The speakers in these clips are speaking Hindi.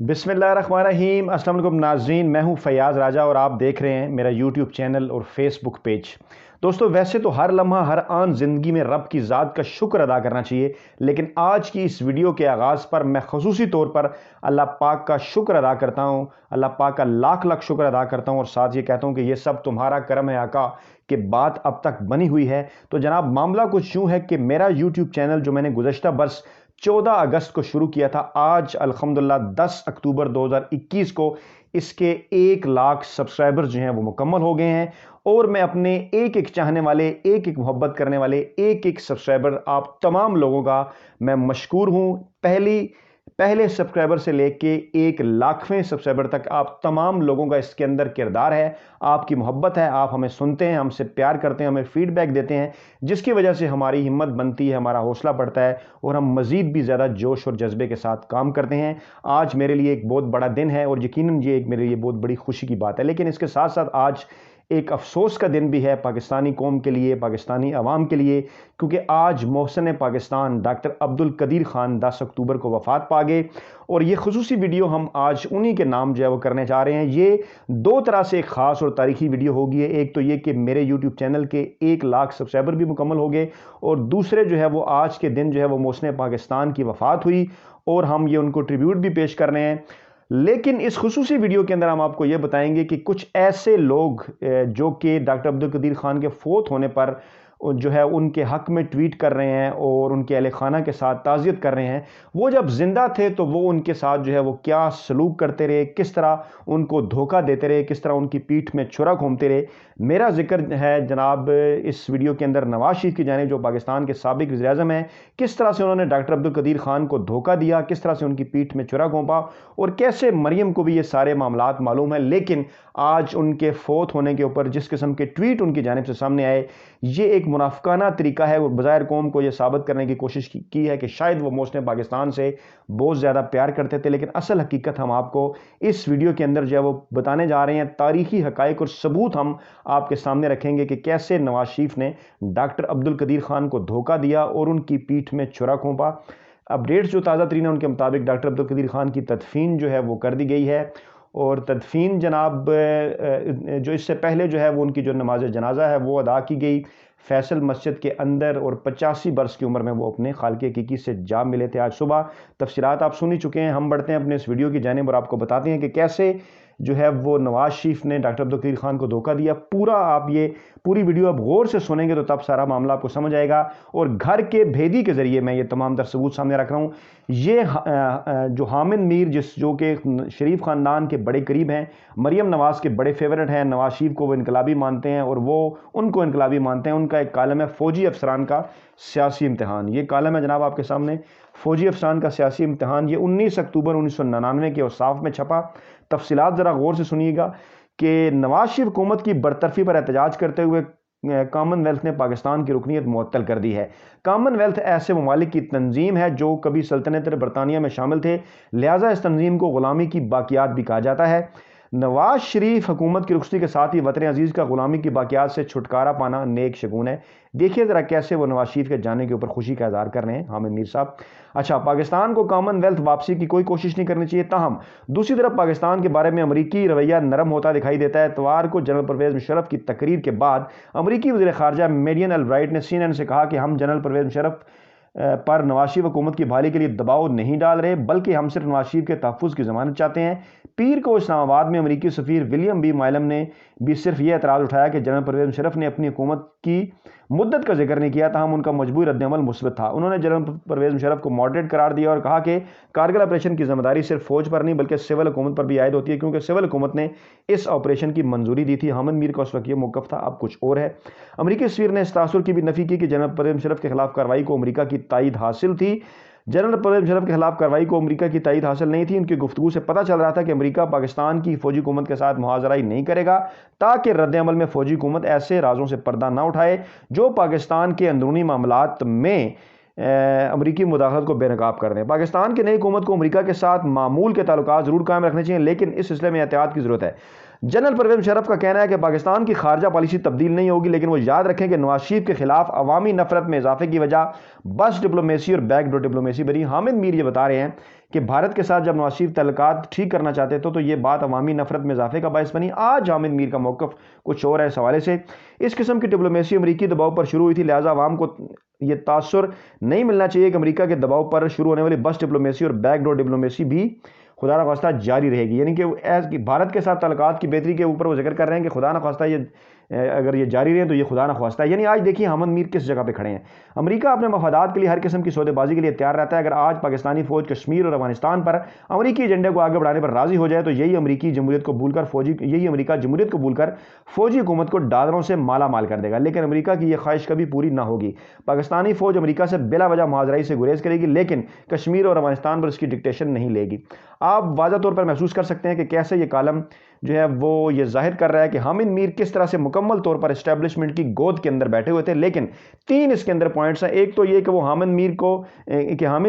बिस्मिल्लाहिर्रहमानिर्रहीम। अस्सलाम वालेकुम नाज़रीन, मैं हूं फैयाज़ राजा और आप देख रहे हैं मेरा यूट्यूब चैनल और फेसबुक पेज। दोस्तों, वैसे तो हर लम्हा हर आन ज़िंदगी में रब की ज़ात का शुक्र अदा करना चाहिए, लेकिन आज की इस वीडियो के आगाज़ पर मैं ख़ुसूसी तौर पर अल्लाह पाक का शुक्र अदा करता हूं। अल्लाह पाक का लाख लाख शुक्र अदा करता हूं और साथ ये कहता हूं कि ये सब तुम्हारा करम है आका, कि बात अब तक बनी हुई है। तो जनाब, मामला कुछ यूँ है कि मेरा यूट्यूब चैनल जो मैंने गुज़श्ता बरस 14 अगस्त को शुरू किया था, आज अल्हम्दुलिल्लाह 10 अक्टूबर 2021 को इसके 1 लाख सब्सक्राइबर्स जो हैं वो मुकम्मल हो गए हैं। और मैं अपने एक एक चाहने वाले, एक एक मोहब्बत करने वाले, एक एक सब्सक्राइबर, आप तमाम लोगों का मैं मशकूर हूँ। पहले सब्सक्राइबर से लेके 1 लाखवें सब्सक्राइबर तक आप तमाम लोगों का इसके अंदर किरदार है, आपकी मोहब्बत है। आप हमें सुनते हैं, हमसे प्यार करते हैं, हमें फीडबैक देते हैं, जिसकी वजह से हमारी हिम्मत बनती है, हमारा हौसला बढ़ता है और हम मज़ीद भी ज़्यादा जोश और जज्बे के साथ काम करते हैं। आज मेरे लिए एक बहुत बड़ा दिन है और यकीनन ये एक मेरे लिए बहुत बड़ी खुशी की बात है, लेकिन इसके साथ साथ आज एक अफसोस का दिन भी है पाकिस्तानी कौम के लिए, पाकिस्तानी अवाम के लिए, क्योंकि आज मोहसिन पाकिस्तान डॉक्टर अब्दुल कदीर ख़ान 10 अक्टूबर को वफ़ात पा गए। और ये खुसूसी वीडियो हम आज उन्हीं के नाम जो है वो करने जा रहे हैं। ये दो तरह से एक ख़ास और तारीखी वीडियो होगी। एक तो ये कि मेरे यूट्यूब चैनल के 1 लाख सब्सक्राइबर भी मुकम्मल हो गए, और दूसरे जो है वो आज के दिन जो है वो मोहसिन पाकिस्तान की वफ़ात हुई और हम ये उनको ट्रिब्यूट भी पेश कर रहे हैं। लेकिन इस खुसूसी वीडियो के अंदर हम आपको यह बताएंगे कि कुछ ऐसे लोग जो कि डॉक्टर अब्दुल कदीर खान के फोत होने पर जो है उनके हक में ट्वीट कर रहे हैं और उनके अहले खाना के साथ ताज़ियत कर रहे हैं। वो जब जिंदा थे तो वो उनके साथ जो है वो क्या सलूक करते रहे, किस तरह उनको धोखा देते रहे, किस तरह उनकी पीठ में छुरा घूमते रहे। मेरा जिक्र है जनाब इस वीडियो के अंदर नवाज शरीफ की जानिब, जो पाकिस्तान के साबिक वज़ीर-ए-आज़म हैं, किस तरह से उन्होंने डॉक्टर अब्दुल कदीर खान को धोखा दिया, किस तरह से उनकी पीठ में छुरा घोंपा, और कैसे मरियम को भी ये सारे मामलात मालूम है। लेकिन आज उनके फोत होने के ऊपर जिस किस्म के ट्वीट उनकी जानिब से सामने आए, ये एक मुनाफिकाना तरीका है और बज़ाहिर कौम को यह साबित करने की कोशिश की है कि शायद वो मोहसिन पाकिस्तान से बहुत ज़्यादा प्यार करते थे। लेकिन असल हकीकत हम आपको इस वीडियो के अंदर जो है वो बताने जा रहे हैं। तारीखी हकायक और सबूत हम आपके सामने रखेंगे कि कैसे नवाज शरीफ ने डॉक्टर अब्दुल कदीर खान को धोखा दिया और उनकी पीठ में छुरा घोंपा। अपडेट्स जो ताज़ा तरीन है उनके मुताबिक डॉक्टर अब्दुल कदीर खान की तदफीन जो है वो कर दी गई है। और तदफीन जनाब जो इससे पहले जो है वो उनकी जो नमाज जनाजा है वो अदा की गई फैसल मस्जिद के अंदर, और 85 बरस की उम्र में वो अपने खालिक हकीकी से जा मिले थे आज सुबह। तफसीलात आप सुन ही चुके हैं। हम बढ़ते हैं अपने इस वीडियो की जानिब और आपको बताते हैं कि कैसे जो है वो नवाज शरीफ ने डॉक्टर अब्दुल कदीर खान को धोखा दिया। पूरी वीडियो आप गौर से सुनेंगे तो तब सारा मामला आपको समझ आएगा। और घर के भेदी के ज़रिए मैं ये तमाम तर सबूत सामने रख रहा हूँ। ये जो हामिद मीर जो कि शरीफ ख़ानदान के बड़े करीब हैं, मरियम नवाज़ के बड़े फेवरेट हैं, नवाज शरीफ को वो इनकलाबी मानते हैं और वो उनको इनकलाबी मानते हैं। उनका एक कालम है फ़ौजी अफसरान का सियासी इम्तहान। ये कालम है जनाब आपके सामने, फ़ौजी अफसरान का सियासी इम्तहान। ये 19 अक्टूबर 1999 के औसाफ में छपा। तफसीलात ज़रा गौर से सुनिएगा कि नवाज शरीफ हुकूमत की बरतरफी पर एहतजाज करते हुए कॉमनवेल्थ ने पाकिस्तान की रुकनीत मुअत्तल कर दी है। कॉमनवेल्थ ऐसे ममालिक की तंजीम है जो कभी सल्तनत बरतानिया में शामिल थे, लिहाजा इस तंजीम को ग़ुलामी की बाक़ियात भी कहा जाता है। नवाज शरीफ हुकूमत की रुखसती के साथ ही वतन अजीज़ का ग़ुलामी की बाक़ियात से छुटकारा पाना नेक शगुन है। देखिए ज़रा कैसे वो नवाज शरीफ के जाने के ऊपर खुशी का इज़हार कर रहे हैं हामिद मीर साहब। अच्छा, पाकिस्तान को कॉमनवेल्थ वापसी की कोई कोशिश नहीं करनी चाहिए, ताहम दूसरी तरफ पाकिस्तान के बारे में अमरीकी रवैया नरम होता दिखाई देता है। इतवार को जनरल परवेज़ मुशर्रफ की तकरीर के बाद अमरीकी वज़ीर ख़ारजा मेडियन अलब्राइट ने CNN से कहा कि हम जनरल परवेज़ मुशर्रफ पर नवाज शरीफ हुकूमत की बहाली के लिए दबाव नहीं डाल रहे, बल्कि हम सिर्फ नवाज शरीफ के तहफ़्फ़ुज़ की ज़मानत चाहते हैं। पीर को इस्लामाबाद में अमरीकी सफ़ीर विलियम बी मायलम ने भी सिर्फ यह एतराज़ उठाया कि जनरल परवेज़ मुशर्रफ ने अपनी हुकूमत की मुद्दत का जिक्र नहीं किया, ताहम उनका मजबूर रद्दअमल मुस्बत था। उन्होंने जनरल परवेज़ मुशर्रफ को मॉडरेट करार दिया और कहा कि कारगिल ऑपरेशन की जिम्मेदारी सिर्फ फ़ौज पर नहीं बल्कि सिविल हुकूमत पर भी आयद होती है, क्योंकि सिविल हुकूमत ने इस ऑपरेशन की मंजूरी दी थी। हामिद मीर का उस वक्त ये मौक़िफ़ था, अब कुछ और है। अमरीकी सफ़ीर ने इस तासुर की भी नफ़ी की कि जनरल परवेज़ मुशर्रफ के खिलाफ कार्रवाई को अमरीका की तायद हासिल थी। जनरल परवेज़ मुशर्रफ के खिलाफ कार्रवाई को अमरीका की तायद हासिल नहीं थी। उनकी गुफ्तगू से पता चल रहा था कि अमरीका पाकिस्तान की फ़ौजी हुकूमत के साथ मुहाज़राई नहीं करेगा, ताकि रद्द-ए-अमल में फ़ौजी हुकूमत ऐसे राजों से पर्दा ना उठाए जो पाकिस्तान के अंदरूनी मामलात में अमरीकी मुदाखलत को बेनकाब कर दें। पाकिस्तान की नई हुकूमत को अमरीका के साथ मामूल के ताल्लुकात ज़रूर कायम रखने चाहिए, लेकिन इस सिलसिले में एहतियात की ज़रूरत है। जनरल परवेज़ मुशर्रफ का कहना है कि पाकिस्तान की खारजा पॉलिसी तब्दील नहीं होगी, लेकिन वो याद रखें कि नवाज शरीफ के खिलाफ अवामी नफरत में इजाफे की वजह बस डिप्लोमेसी और बैकडोर डिप्लोमेसी बनी। हामिद मीर ये बता रहे हैं कि भारत के साथ जब नवाज शरीफ तल्लुकात ठीक करना चाहते थे तो ये बात अवामी नफरत में इजाफे का बायस बनी। आज हामिद मीर का मौक़िफ़ कुछ और है इस हवाले से। इस किस्म की डिप्लोमेसी अमरीकी दबाव पर शुरू हुई थी, लिहाजा अवाम को यह तासुर नहीं मिलना चाहिए कि अमरीका के दबाव पर शुरू होने वाली बस डिप्लोमेसी और बैकडोर डिप्लोमेसी भी खुदा न खास्ता जारी रहेगी। यानी कि भारत के साथ तल्लुकात की बेहतरी के ऊपर वो जिक्र कर रहे हैं कि खुदा न खास्ता ये अगर ये जारी रहे तो ये खुदा न ख्वास्ता है। यानी आज देखिए हामिद मीर किस जगह पे खड़े हैं। अमेरिका अपने मफादात के लिए हर किस्म की सौदेबाजी के लिए तैयार रहता है। अगर आज पाकिस्तानी फौज कश्मीर और अफगानिस्तान पर अमरीकी एजेंडे को आगे बढ़ाने पर राजी हो जाए तो यही अमरीका जमहूरियत को भूलकर फौजी हुकूमत को डॉलरों से माला माल कर देगा। लेकिन अमरीका की यह ख्वाहिश कभी पूरी ना होगी। पाकिस्तानी फौज अमरीका से बिला वजह मुआवजराई से गुरेज करेगी, लेकिन कश्मीर और अफगानिस्तान पर इसकी डिक्टेशन नहीं लेगी। आप वाज़ा तौर पर महसूस कर सकते हैं कि कैसे ये कालम जो है वो ये जाहिर कर रहा है कि हामिद मीर किस तरह से मुकम्मल तौर पर एस्टैब्लिशमेंट की गोद के अंदर बैठे हुए थे। लेकिन तीन इसके अंदर पॉइंट्स हैं। एक तो ये कि वो हामिद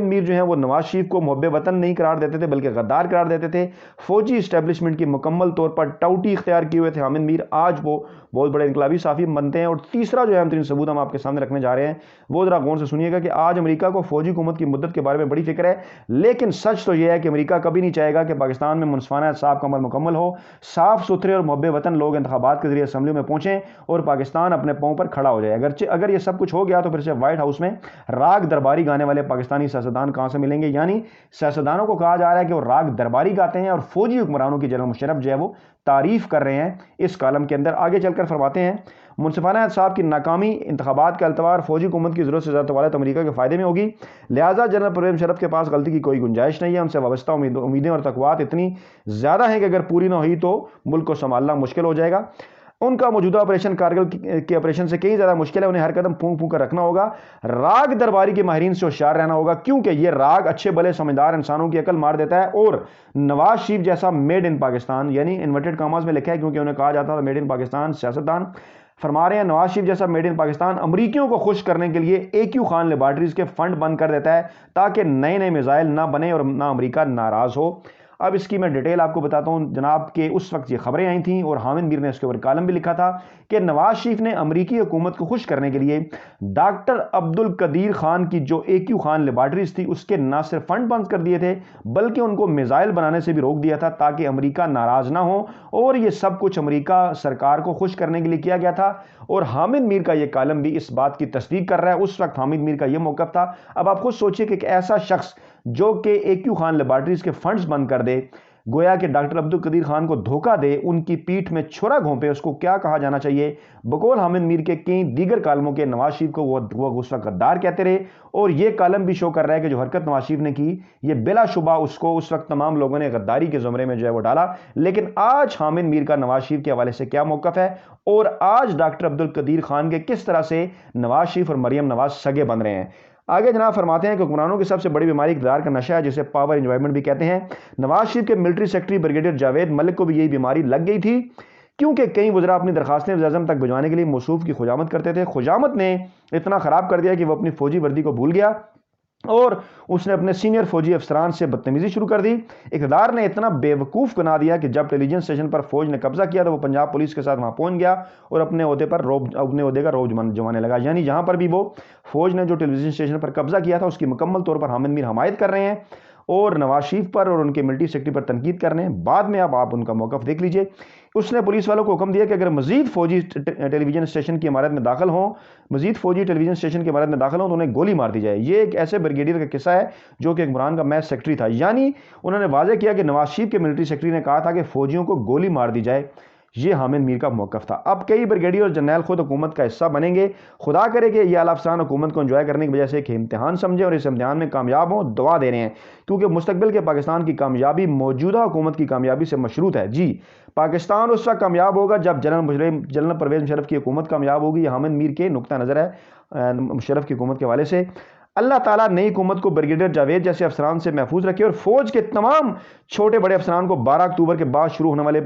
मीर जो है वो नवाज शरीफ को मुहब्बे वतन नहीं करार देते थे बल्कि गद्दार करार देते थे। फौजी एस्टैब्लिशमेंट की मुकम्मल तौर पर टाउटी इख्तियार किए हुए थे हामिद मीर, आज वो बहुत बड़े इनकलाबी साफी बनते हैं। और तीसरा जो अहम तरीन सबूत हम आपके सामने रखने जा रहे हैं वो जरा गौर से सुनिएगा कि आज अमेरिका को फौजी हुकूमत की मुद्दत के बारे में बड़ी फिक्र है, लेकिन सच तो यह है कि अमेरिका कभी नहीं चाहेगा कि पाकिस्तान में मुनसिफाना इंसाफ का अमल मुकम्मल हो, साफ सुथरे और मुहब्बे वतन लोग इंतखाबात के जरिए असम्बली में पहुंचें और पाकिस्तान अपने पांव पर खड़ा हो जाए। अगर यह सब कुछ हो गया तो फिर से व्हाइट हाउस में राग दरबारी गाने वाले पाकिस्तानी सियासतदान कहां से मिलेंगे। यानी सियासतदानों को कहा जा रहा है कि वो राग दरबारी गाते हैं और फौजी हुक्मरानों की जनरल मुशर्रफ जो है वो तारीफ कर रहे हैं। इस कालम के अंदर आगे चलकर फरमाते हैं, मुनसिफाना इंसाफ की नाकामी इंतखाबात का अल्तवार फौजी हुकूमत की जरूरत से ज़्यादा तवालत अमरीका के फायदे में होगी, लिहाजा जनरल परवेज मुशर्रफ के पास गलती की कोई गुंजाइश नहीं है। उनसे वाबस्ता उम्मीदें और तकवात इतनी ज़्यादा हैं कि अगर पूरी ना हुई तो मुल्क को संभालना मुश्किल हो जाएगा। उनका मौजूदा ऑपरेशन कारगिल के ऑपरेशन से कहीं ज़्यादा मुश्किल है। उन्हें हर कदम फूंक फूंक कर रखना होगा। राग दरबारी के माहिरीन से होशियार रहना होगा, क्योंकि यह राग अच्छे भले समझदार इंसानों की अकल मार देता है। और नवाज शरीफ जैसा मेड इन पाकिस्तान, यानी इन्वर्टेड कामास में लिखा है क्योंकि उन्हें कहा जाता था मेड इन पाकिस्तान सियासतदान, फरमा रहे हैं नवाज शरीफ जैसा मेड इन पाकिस्तान अमरीकियों को खुश करने के लिए AQ खान लेबॉर्ट्रीज के फंड बंद कर देता है ताकि नए नए मिसाइल ना बने और ना अमरीका नाराज हो। अब इसकी मैं डिटेल आपको बताता हूं। जनाब के उस वक्त ये खबरें आई थी और हामिद मीर ने इसके ऊपर कालम भी लिखा था कि नवाज शरीफ ने अमरीकी हुकूमत को खुश करने के लिए डॉक्टर अब्दुल कदीर खान की जो AQ खान लेबॉर्ट्रीज थी उसके ना सिर्फ फंड बंद कर दिए थे बल्कि उनको मिसाइल बनाने से भी रोक दिया था ताकि अमरीका नाराज ना हो। और ये सब कुछ अमरीका सरकार को खुश करने के लिए किया गया था। और हामिद मीर का यह कालम भी इस बात की तस्दीक कर रहा है। उस वक्त हामिद मीर का यह मौक़िफ़ था। अब आप खुद सोचिए कि एक ऐसा शख्स जो कि AQ खान लेबॉर्ट्रीज के फंड्स बंद कर दे, गोया कि डॉक्टर अब्दुल कदीर खान को धोखा दे, उनकी पीठ में छुरा घोंपे, उसको क्या कहा जाना चाहिए। बकौल हामिद मीर के कई दीगर कालमों के नवाज शरीफ को वो उस वक्त गद्दार कहते रहे। और यह कालम भी शो कर रहा है कि जो हरकत नवाज शरीफ ने की ये बिलाशुबा उसको उस वक्त तमाम लोगों ने गद्दारी के जुमरे में जो है वो डाला। लेकिन आज हामिद मीर का नवाज शरीफ के हवाले से क्या मौक़िफ़ है और आज डॉक्टर अब्दुल कदीर खान के किस तरह से नवाज शरीफ और मरियम नवाज सगे बन रहे हैं। आगे जनाब फरमाते हैं कि हुक्मरानों की सबसे बड़ी बीमारी इक़्तिदार का नशा है, जिसे पावर एंजॉयमेंट भी कहते हैं। नवाज शरीफ के military secretary brigadier Javed Malik को भी यही बीमारी लग गई थी, क्योंकि कई वज़रा अपनी दरखास्तें वज़ीर-ए-आज़म तक भिजवाने के लिए मौसूफ की खुजामत करते थे। खुजामत ने इतना ख़राब कर दिया कि वह अपनी फौजी वर्दी को भूल गया और उसने अपने सीनियर फौजी अफसरान से बदतमीजी शुरू कर दी। इक़्तिदार ने इतना बेवकूफ़ बना दिया कि जब टेलीविजन स्टेशन पर फौज ने कब्जा किया तो वो पंजाब पुलिस के साथ वहां पहुंच गया और अपने ओहदे का रौब जमाने लगा। यानी जहां पर भी वो फौज ने जो टेलीविजन स्टेशन पर कब्जा किया था उसकी मुकम्मल तौर पर हामिद मीर हमायत कर रहे हैं और नवाज शरीफ पर और उनके मिलिट्री सेक्रेटरी पर तनकीद कर रहे हैं। बाद में अब आप उनका मौक़िफ़ देख लीजिए। उसने पुलिस वालों को हुक्म दिया कि अगर मजीद फौजी टेलीविजन स्टेशन की इमारत में दाखिल हों तो उन्हें गोली मार दी जाए। ये एक ऐसे ब्रिगेडियर का किस्सा है जो कि इमरान का मैथ सेक्रेटरी था। यानी उन्होंने वाज़ेह किया कि नवाज शरीफ के मिलिट्री सेक्रेटरी ने कहा था कि फौजियों को गोली मार दी जाए। ये हामिद मीर का मौक़िफ़ था। अब कई ब्रिगेडियर और जर्नैल खुद हुकूमत का हिस्सा बनेंगे। खुदा करे कि ये आला अफसरान हुकूमत को एंजॉय करने की वजह से एक इम्तिहान समझें और इस इम्तिहान में कामयाब हों, दुआ दे रहे हैं, क्योंकि मुस्तकबिल के पाकिस्तान की कामयाबी मौजूदा हुकूमत की कामयाबी से मशरूत है। जी, पाकिस्तान उस वक्त कामयाब होगा जब जनरल परवेज मुशर्रफ की हुकूमत कामयाब होगी। यह हामिद मीर के नुक्ता नज़र है मुशर्रफ की हुकूमत के हवाले से। अल्लाह ताला नई हुकूमत को ब्रिगेडियर जावेद जैसे अफसरान से महफूज रखे और फौज के तमाम छोटे बड़े अफसरान को 12 अक्टूबर के बाद शुरू होने वाले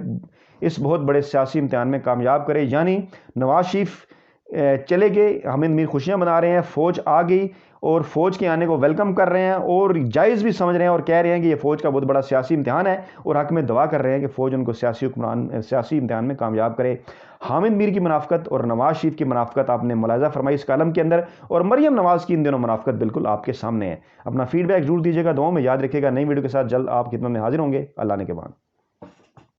इस बहुत बड़े सियासी इम्तिहान में कामयाब करे। यानी नवाज शरीफ चले गए। हामिद मीर खुशियां मना रहे हैं, फ़ौज आ गई और फ़ौज के आने को वेलकम कर रहे हैं और जायज़ भी समझ रहे हैं और कह रहे हैं कि ये फ़ौज का बहुत बड़ा सियासी इम्तिहान है और हक़ में दुआ कर रहे हैं कि फ़ौज उनको सियासी इम्तिहान में कामयाब करे। हामिद मीर की मुनाफ़क़त और नवाज़ शरीफ की मुनाफ़क़त आपने मुलाज़ा फरमाई इस कालम के अंदर, और मरियम नवाज़ की इन दिनों मुनाफ़क़त बिल्कुल आपके सामने है। अपना फ़ीडबैक जरूर दीजिएगा, दुआओं में याद रखिएगा। नई वीडियो के साथ जल्द आप खिदमत में हाजिर होंगे। अल्लाह ने के बाद।